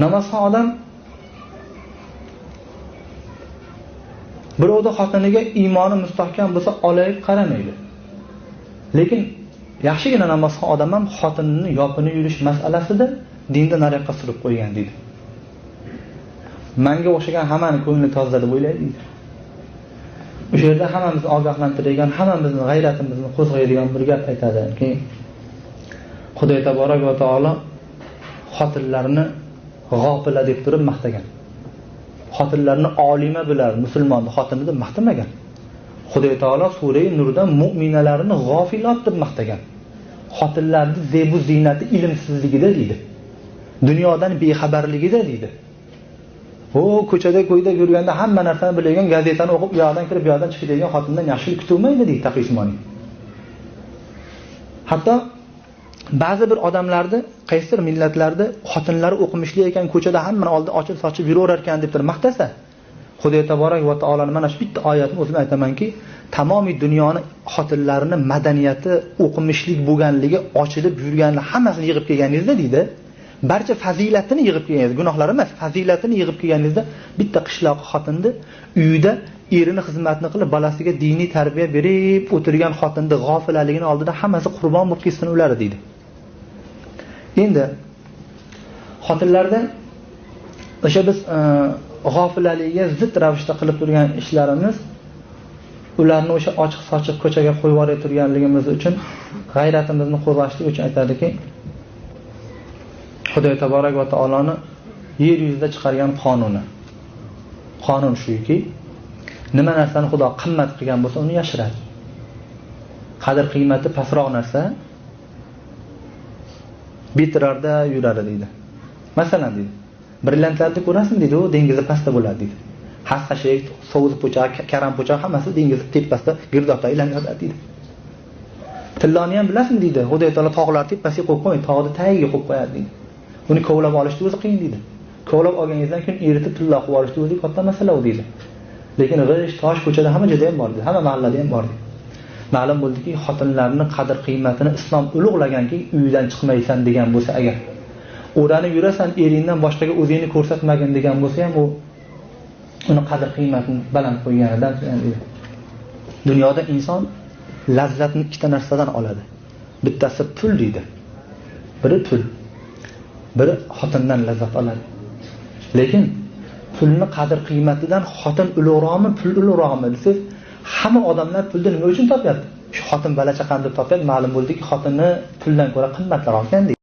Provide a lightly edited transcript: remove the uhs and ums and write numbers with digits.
Namozxon odam birovning xotiniga iymoni mustahkam bo'lsa olayib qaramaydi. Lekin yaxshigina namozxon odam ham xotinini yopinib yurish masalasida dinda nariyoqqa surib qo'ygan deydi. Menga o'xshagan hammani ko'ngli toza deb o'ylaydi. O'sha yerda hammamizni ogohlantiradigan, hammamizning g'ayratimizni qo'zg'aydigan bir gap aytadiki, Xudo taborak va taolo xotinlarni g'ofila deb turib maqtagan. Xotinlarni olima bilan musulmonni xotini deb maqtamagan. Xudo taolo sura Nurda mu'minalarni g'ofilot deb maqtagan. Xotinlarning zebu ziynati ilmsizligida deydi. Dunyodan bexabarligida deydi. Ko'chada ko'yda yurganda hamma narsani biladigan, gazetani o'qib, u yoqdan kirib, bu yoqdan chiqadigan xotindan yaxshilik kutilmaydi deydi Taqi Usmoniy. Hatto ba'zi bir odamlarni qaysidir millatlarda xotinlari o'qimishli ekan, ko'chada hammani oldida ochib sochib yuraverar ekan deb turib maqtasa, Xudo taborak va taoloning mana shu bitta oyatni o'zim aytamanki, tamomiy dunyoni xotinlarini madaniyati, o'qimishlik bo'lganligi, ochilib yurganlar hammasini yig'ib kelganingizda deydi, barcha fazilatini yig'ib kelganingizda, gunohlar emas, fazilatini yig'ib kelganingizda bitta qishloq xotinni uyida erini xizmatini qilib, bolasiga diniy tarbiya berib o'tirgan xotinni g'ofilaligini oldida hammasi qurbon bo'lib ketsin ular deydi. Endi xotinlarda o'sha biz g'ofilalikka zid ravishda qilib turgan ishlarimiz ularni o'sha ochiq sochiq ko'chaga qo'yib yuborib turganligimiz uchun g'ayratimizni qo'zg'ashlik uchun aytadiki, Xudo taborak va taoloni yer yuzida chiqargan qonun shuki, nima narsani Xudo qimmat qilgan bo'lsa, uni yashiradi. Qadr qiymati pastroq narsa bitirarda yuradi deydi. Masalan deydi, brilliantlarni ko'rasizmi deydi, u dengizda pastda bo'ladi deydi. Hassa-shek, so'z po'cha, karam po'cha hammasi dengiz tepasida girdobda aylanadi deydi. Tilloni ham bilasizmi deydi, Xudo taolo tog'lar tepasiga qo'yib qo'yadi, tog'ni tagiga qo'yib qo'yadi deydi. Uni kovlab olishni o'zi qiyin deydi. Kovlab olganingizdan keyin eritib tillo qilib olishni o'zi katta masala u deydi. Lekin g'ish, tosh ko'chada hamma joyda ham bor deydi, hamma mahallada ham bor deydi. Ma'lum bo'ldiki, xotinlarning qadr qiymatini islom ulug'laganki, uydan chiqmaysan degan bo'lsa agar, o'ranib yurasan, eringdan boshqaga o'zingni ko'rsatmagin degan bo'lsa ham, u uni qadr qiymatini baland qo'yganidan deydi. Dunyoda inson lazzatni ikkita narsadan oladi. Bittasi pul deydi. Biri pul. Biri xotindan lazzat oladi. Lekin pulni qadr qiymatidan xotin ulug'roqmi, pul ulug'roqmi desiz, hamma odamlar pulni nima uchun topyapti? Shu xotin bala chaqani deb topyapti. Ma'lum bo'ldiki, xotinni puldan ko'ra qimmatroq ekan deydi.